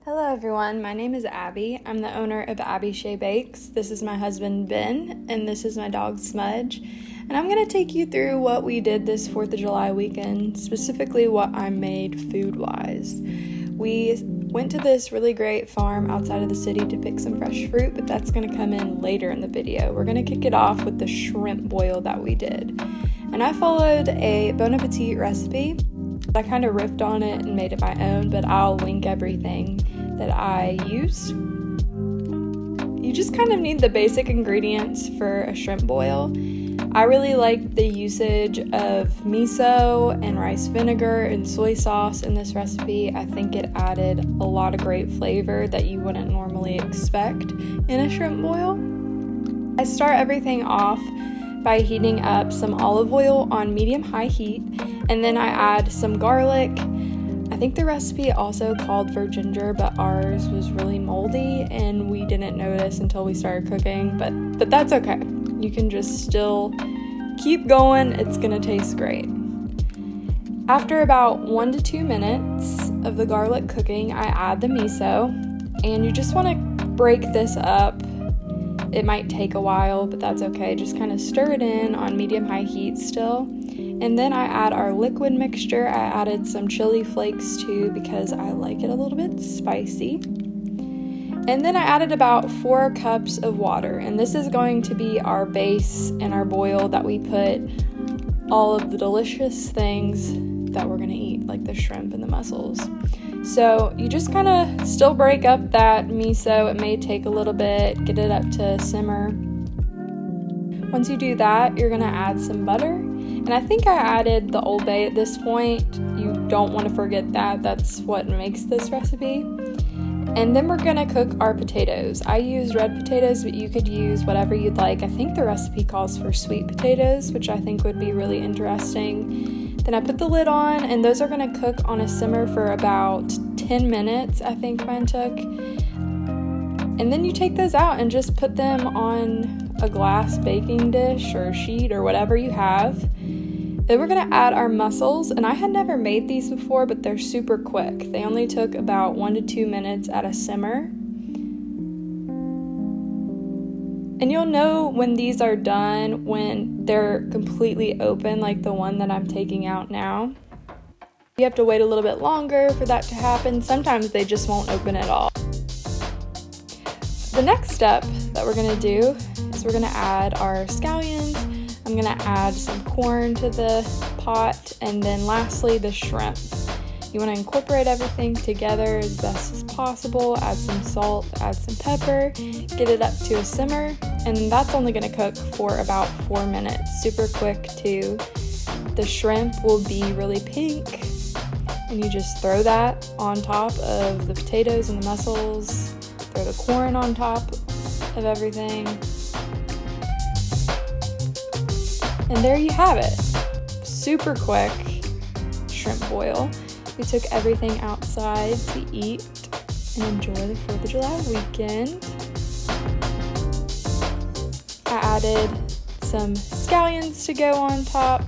Hello everyone, my name is Abby. I'm the owner of Abby Shea Bakes. This is my husband Ben, and this is my dog Smudge. And I'm going to take you through what we did this 4th of July weekend, specifically what I made food-wise. We went to this really great farm outside of the city to pick some fresh fruit, but that's going to come in later in the video. We're going to kick it off with the shrimp boil that we did. And I followed a Bon Appetit recipe. I kind of riffed on it and made it my own, but I'll link everything that I used. You just kind of need the basic ingredients for a shrimp boil. I really liked the usage of miso and rice vinegar and soy sauce in this recipe. I think it added a lot of great flavor that you wouldn't normally expect in a shrimp boil. I start everything off by heating up some olive oil on medium-high heat, and then I add some garlic. I think the recipe also called for ginger, but ours was really moldy and we didn't notice until we started cooking, but that's okay. You can just still keep going, it's gonna taste great. After about 1 to 2 minutes of the garlic cooking, I add the miso, and you just wanna break this up. It might take a while, but that's okay. Just kind of stir it in on medium-high heat still. And then I add our liquid mixture. I added some chili flakes too because I like it a little bit spicy. And then I added about 4 cups of water. And this is going to be our base in our boil that we put all of the delicious things that we're gonna eat, like the shrimp and the mussels. So you just kind of still break up that miso. It may take a little bit, get it up to simmer. Once you do that, you're gonna add some butter. And I think I added the Old Bay at this point. You don't want to forget that. That's what makes this recipe. And then we're gonna cook our potatoes. I used red potatoes, but you could use whatever you'd like. I think the recipe calls for sweet potatoes, which I think would be really interesting. Then I put the lid on, and those are gonna cook on a simmer for about 10 minutes, I think mine took. And then you take those out and just put them on a glass baking dish or sheet or whatever you have. Then we're gonna add our mussels, and I had never made these before, but they're super quick. They only took about 1 to 2 minutes at a simmer. And you'll know when these are done when they're completely open, like the one that I'm taking out now. You have to wait a little bit longer for that to happen. Sometimes they just won't open at all. The next step that we're gonna do is we're gonna add our scallions. I'm gonna add some corn to the pot, and then lastly the shrimp. You wanna incorporate everything together as best as possible, add some salt, add some pepper, get it up to a simmer, and that's only gonna cook for about 4 minutes, super quick too. The shrimp will be really pink, and you just throw that on top of the potatoes and the mussels, throw the corn on top of everything. And there you have it. Super quick shrimp boil. We took everything outside to eat and enjoy the 4th of July weekend. I added some scallions to go on top.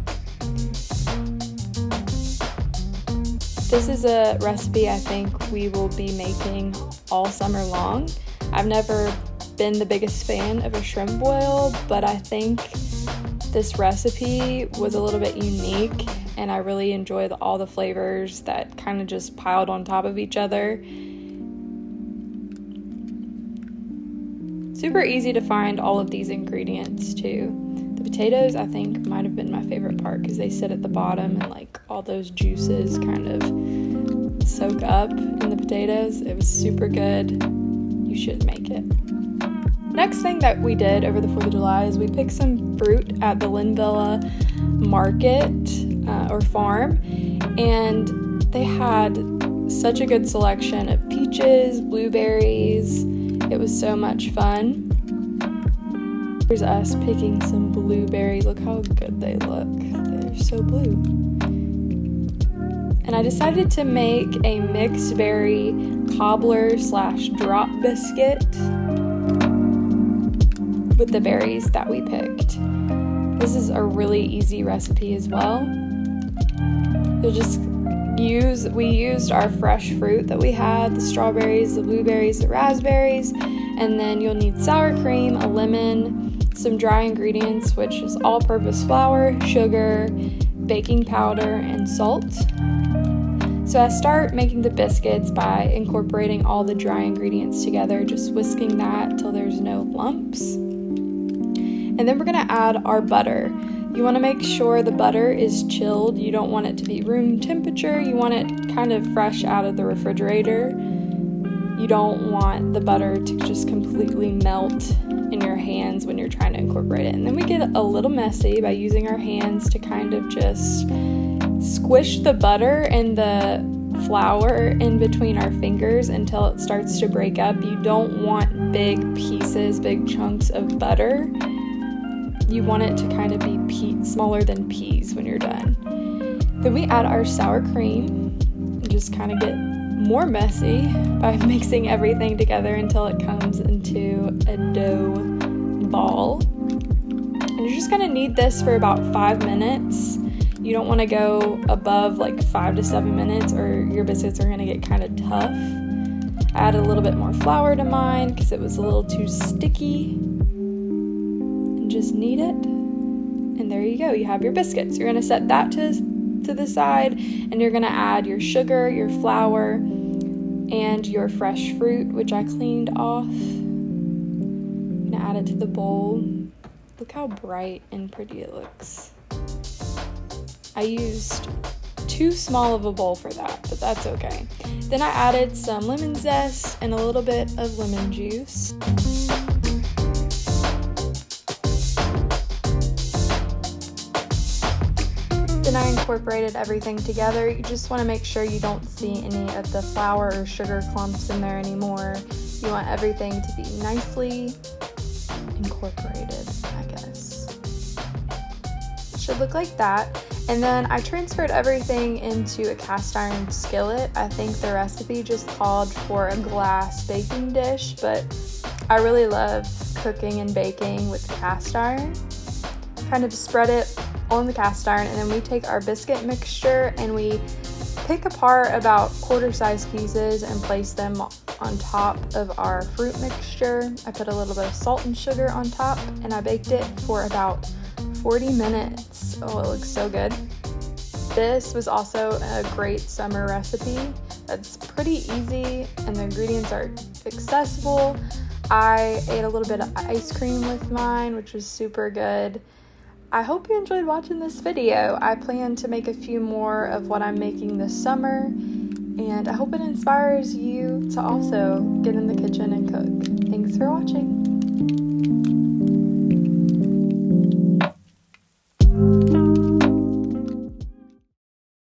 This is a recipe I think we will be making all summer long. I've never been the biggest fan of a shrimp boil, but I think this recipe was a little bit unique, and I really enjoyed all the flavors that kind of just piled on top of each other. Super easy to find all of these ingredients too. The potatoes I think might have been my favorite part because they sit at the bottom and like all those juices kind of soak up in the potatoes. It was super good. You should make it. Next thing that we did over the 4th of July is we picked some fruit at the Linvilla market or farm, and they had such a good selection of peaches, blueberries. It was so much fun. Here's us picking some blueberries. Look how good they look. They're so blue. And I decided to make a mixed berry cobbler / drop biscuit with the berries that we picked. This is a really easy recipe as well. You'll just we used our fresh fruit that we had, the strawberries, the blueberries, the raspberries, and then you'll need sour cream, a lemon, some dry ingredients, which is all-purpose flour, sugar, baking powder, and salt. So I start making the biscuits by incorporating all the dry ingredients together, just whisking that till there's no lumps. And then we're gonna add our butter. You wanna make sure the butter is chilled. You don't want it to be room temperature. You want it kind of fresh out of the refrigerator. You don't want the butter to just completely melt in your hands when you're trying to incorporate it. And then we get a little messy by using our hands to kind of just squish the butter and the flour in between our fingers until it starts to break up. You don't want big pieces, big chunks of butter. You want it to kind of be smaller than peas when you're done. Then we add our sour cream and just kind of get more messy by mixing everything together until it comes into a dough ball. And you're just gonna knead this for about 5 minutes. You don't want to go above like 5 to 7 minutes or your biscuits are gonna get kind of tough. Add a little bit more flour to mine because it was a little too sticky. And just knead it. And there you go, you have your biscuits. You're gonna set that to the side, and you're gonna add your sugar, your flour, and your fresh fruit, which I cleaned off. I'm gonna add it to the bowl. Look how bright and pretty it looks. I used too small of a bowl for that, but that's okay. Then I added some lemon zest and a little bit of lemon juice. Then I incorporated everything together. You just want to make sure you don't see any of the flour or sugar clumps in there anymore. You want everything to be nicely incorporated, I guess. It should look like that. And then I transferred everything into a cast iron skillet. I think the recipe just called for a glass baking dish, but I really love cooking and baking with cast iron. Kind of spread it on the cast iron, and then we take our biscuit mixture and we pick apart about quarter-sized pieces and place them on top of our fruit mixture. I put a little bit of salt and sugar on top, and I baked it for about 40 minutes. Oh, it looks so good. This was also a great summer recipe. That's pretty easy, and the ingredients are accessible. I ate a little bit of ice cream with mine, which was super good. I hope you enjoyed watching this video. I plan to make a few more of what I'm making this summer, and I hope it inspires you to also get in the kitchen and cook. Thanks for watching.